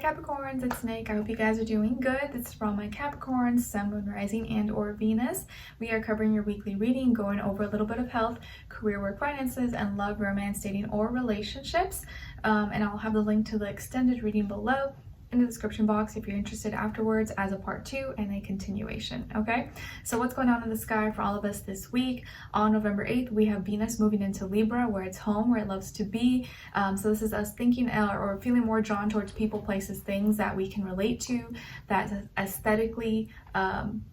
Capricorns, it's Nick. I hope you guys are doing good. This is for all my Capricorns, Sun, Moon, Rising, and or Venus. We are covering your weekly reading, going over a little bit of health, career, work, finances, and love, romance, dating, or relationships. And I'll have the link to the extended reading below in the description box if you're interested afterwards as a part 2 and a continuation. Okay, so what's going on in the sky for all of us this week? On November 8th, we have Venus moving into Libra, where it's home, where it loves to be. So this is us thinking or feeling more drawn towards people, places, things that we can relate to, that's aesthetically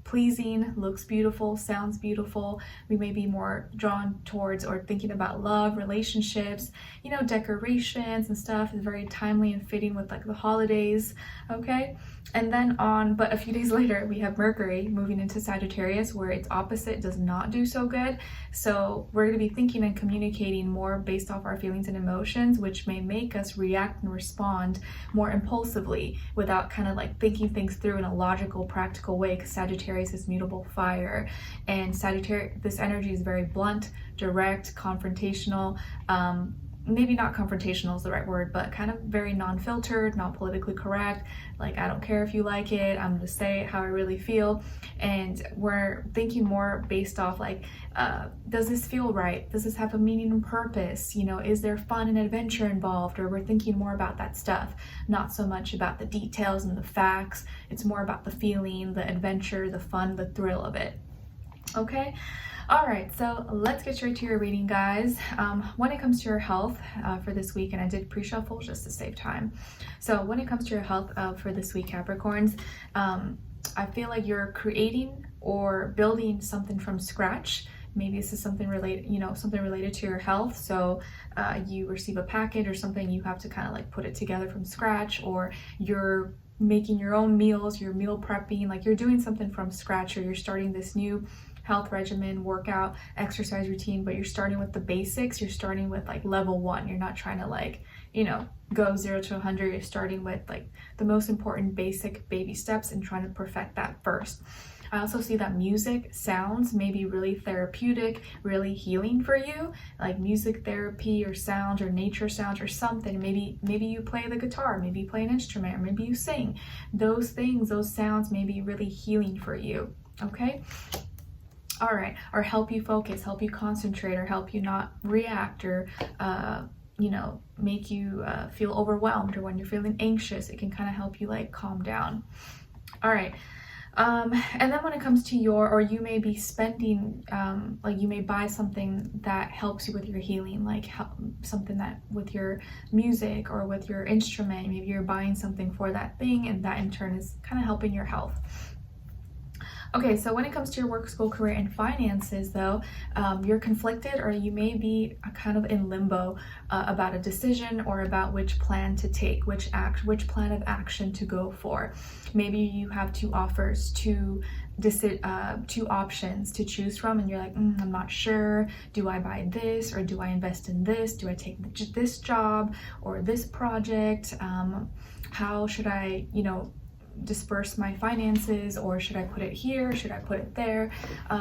pleasing, looks beautiful, sounds beautiful. We may be more drawn towards or thinking about love, relationships, you know, decorations and stuff is very timely and fitting with like the holidays. Okay, and then but a few days later we have Mercury moving into Sagittarius, where its opposite does not do so good. So we're going to be thinking and communicating more based off our feelings and emotions, which may make us react and respond more impulsively without kind of like thinking things through in a logical, practical way, because Sagittarius is mutable fire, and Sagittarius, this energy is very blunt, direct, confrontational. Maybe not confrontational is the right word, but kind of very non-filtered, not politically correct. Like, I don't care if you like it, I'm gonna say how I really feel. And we're thinking more based off like, does this feel right? Does this have a meaning and purpose? You know, is there fun and adventure involved? Or we're thinking more about that stuff, not so much about the details and the facts. It's more about the feeling, the adventure, the fun, the thrill of it. Okay. All right, so let's get straight to your reading, guys. When it comes to your health for this week, and I did pre-shuffle just to save time. So when it comes to your health for this week, Capricorns, I feel like you're creating or building something from scratch. Maybe this is something related to your health. So you receive a package or something, you have to kind of like put it together from scratch, or you're making your own meals, you're meal prepping, like you're doing something from scratch, or you're starting this new health regimen, workout, exercise routine, but you're starting with the basics. You're starting with like level 1. You're not trying to like, you know, go 0 to 100. You're starting with like the most important basic baby steps and trying to perfect that first. I also see that music sounds may be really therapeutic, really healing for you, like music therapy or sounds or nature sounds or something. Maybe you play the guitar, maybe you play an instrument, or maybe you sing. Those things, those sounds may be really healing for you. Okay. All right, or help you focus, help you concentrate, or help you not react, or you know, make you feel overwhelmed, or when you're feeling anxious, it can kind of help you like calm down. All right, and then when it comes to you may be spending, like you may buy something that helps you with your healing, like something that with your music or with your instrument, maybe you're buying something for that thing, and that in turn is kind of helping your health. Okay, so when it comes to your work, school, career, and finances, though, you're conflicted, or you may be kind of in limbo about a decision or about which plan to take, which plan of action to go for. Maybe you have two options to choose from, and you're like, I'm not sure. Do I buy this, or do I invest in this? Do I take this job or this project? How should I, you know, disperse my finances, or should I put it here, should I put it there?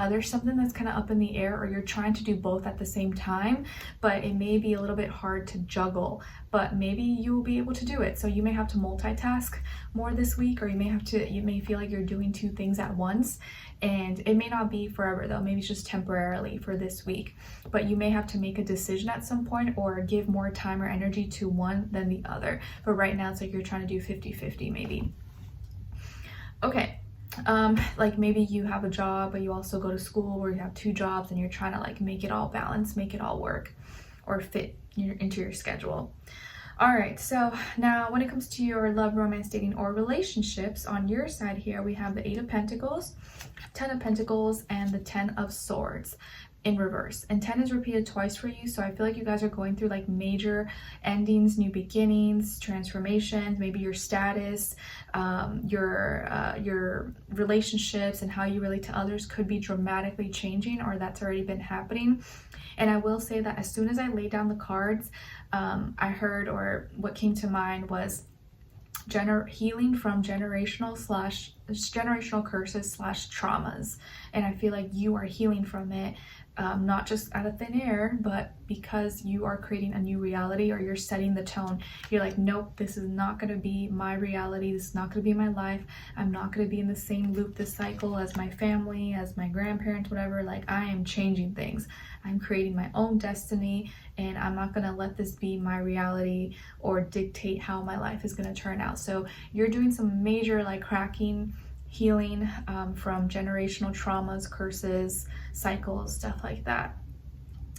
There's something that's kind of up in the air, or you're trying to do both at the same time, but it may be a little bit hard to juggle, but maybe you'll be able to do it. So you may have to multitask more this week, or you may feel like you're doing 2 things at once, and it may not be forever though. Maybe it's just temporarily for this week, but you may have to make a decision at some point, or give more time or energy to one than the other. But right now it's like you're trying to do 50-50 maybe. Okay, like maybe you have a job, but you also go to school, where you have 2 jobs and you're trying to like make it all balance, make it all work or fit into your schedule. All right, so now when it comes to your love, romance, dating, or relationships, on your side here, we have the 8 of Pentacles, 10 of Pentacles, and the 10 of Swords in reverse. And 10 is repeated twice for you, so I feel like you guys are going through like major endings, new beginnings, transformations. Maybe your status, your relationships and how you relate to others could be dramatically changing, or that's already been happening. And I will say that as soon as I laid down the cards, I heard, or what came to mind was healing from generational curses / traumas, and I feel like you are healing from it not just out of thin air, but because you are creating a new reality, or you're setting the tone. You're like, nope, this is not going to be my reality. This is not going to be my life. I'm not going to be in the same loop, this cycle as my family, as my grandparents, whatever. Like, I am changing things. I'm creating my own destiny, and I'm not going to let this be my reality or dictate how my life is going to turn out. So you're doing some major like cracking, healing from generational traumas, curses, cycles, stuff like that.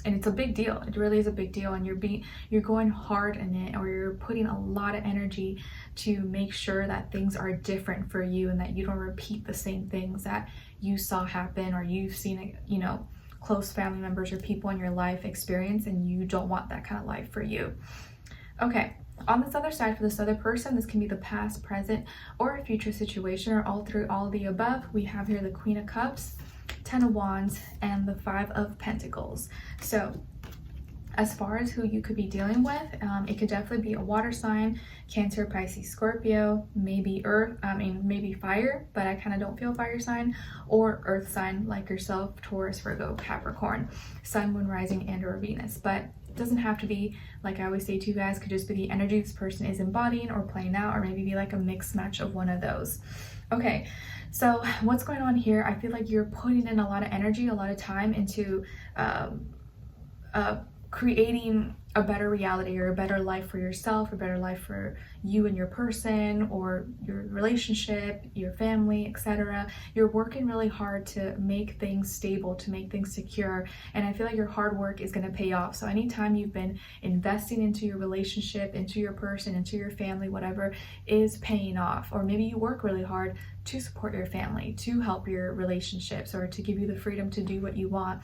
And it's a big deal. It really is a big deal. And you're going hard in it, or you're putting a lot of energy to make sure that things are different for you, and that you don't repeat the same things that you saw happen, or you've seen, you know, close family members or people in your life experience, and you don't want that kind of life for you. Okay. On this other side, for this other person, this can be the past, present, or a future situation, or all through all the above. We have here the Queen of Cups, 10 of Wands, and the 5 of Pentacles. So as far as who you could be dealing with, it could definitely be a water sign, Cancer, Pisces, Scorpio, maybe earth, maybe fire, but I kind of don't feel fire sign, or earth sign like yourself, Taurus, Virgo, Capricorn, Sun, Moon, Rising, and or Venus. But doesn't have to be, like I always say to you guys, could just be the energy this person is embodying or playing out, or maybe be like a mixed match of one of those. Okay, so what's going on here? I feel like you're putting in a lot of energy, a lot of time into creating a better reality, or a better life for yourself, a better life for you and your person, or your relationship, your family, etc. You're working really hard to make things stable, to make things secure, and I feel like your hard work is going to pay off. So anytime you've been investing into your relationship, into your person, into your family, whatever, is paying off. Or maybe you work really hard to support your family, to help your relationships, or to give you the freedom to do what you want,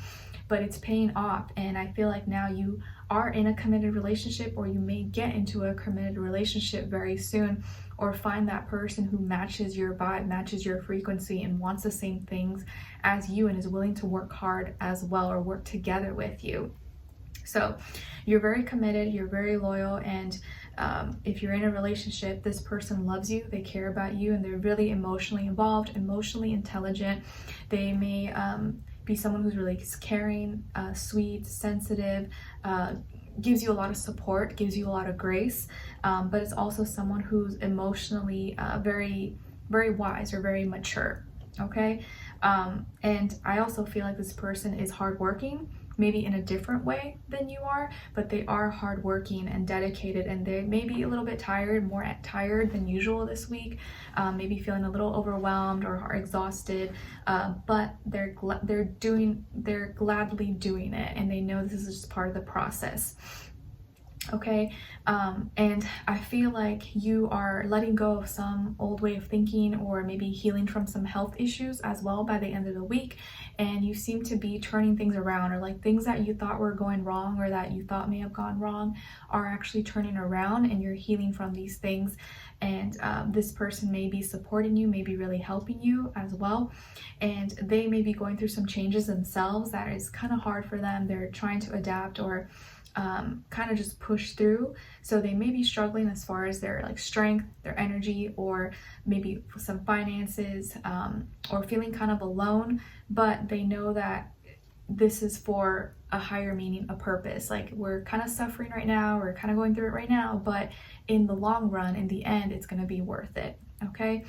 but it's paying off. And I feel like now you are in a committed relationship, or you may get into a committed relationship very soon, or find that person who matches your vibe, matches your frequency, and wants the same things as you, and is willing to work hard as well, or work together with you. So you're very committed, you're very loyal, and if you're in a relationship, this person loves you, they care about you, and they're really emotionally involved, emotionally intelligent. They may be someone who's really caring, sweet, sensitive, gives you a lot of support, gives you a lot of grace, but it's also someone who's emotionally very, very wise, or very mature. Okay, and I also feel like this person is hardworking, maybe in a different way than you are, but they are hardworking and dedicated, and they may be a little bit tired, more tired than usual this week, maybe feeling a little overwhelmed or exhausted, but they're gladly doing it, and they know this is just part of the process. Okay, and I feel like you are letting go of some old way of thinking, or maybe healing from some health issues as well by the end of the week, and you seem to be turning things around, or like things that you thought were going wrong, or that you thought may have gone wrong, are actually turning around, and you're healing from these things. And this person may be supporting you, may be really helping you as well, and they may be going through some changes themselves that is kind of hard for them. They're trying to adapt, or kind of just push through. So they may be struggling as far as their like strength, their energy, or maybe some finances, or feeling kind of alone, but they know that this is for a higher meaning, a purpose. Like, we're kind of suffering right now, we're kind of going through it right now, but in the long run, in the end, it's going to be worth it. Okay,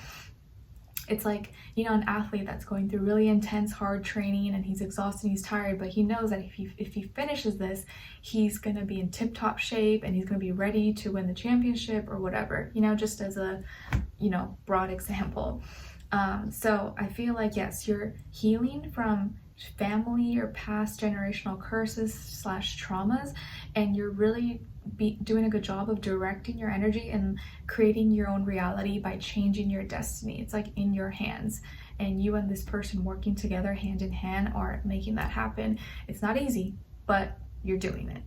it's like, you know, an athlete that's going through really intense, hard training, and he's exhausted, he's tired, but he knows that if he finishes this, he's going to be in tip-top shape, and he's going to be ready to win the championship or whatever, you know, just as a, you know, broad example. So I feel like, yes, you're healing from family or past generational curses / traumas, and you're really doing a good job of directing your energy and creating your own reality by changing your destiny. It's like in your hands, and you and this person working together hand in hand are making that happen. It's not easy, but you're doing it.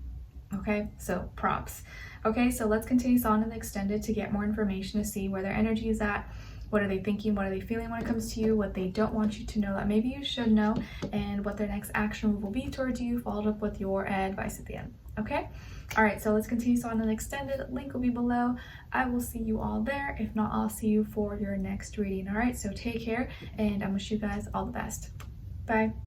Okay, so props. Okay, so let's continue on in the extended to get more information, to see where their energy is at. What are they thinking? What are they feeling when it comes to you? What they don't want you to know that maybe you should know, and what their next action move will be towards you, followed up with your advice at the end. Okay? All right, so let's continue on in the extended. Link will be below. I will see you all there. If not, I'll see you for your next reading. All right, so take care, and I wish you guys all the best. Bye.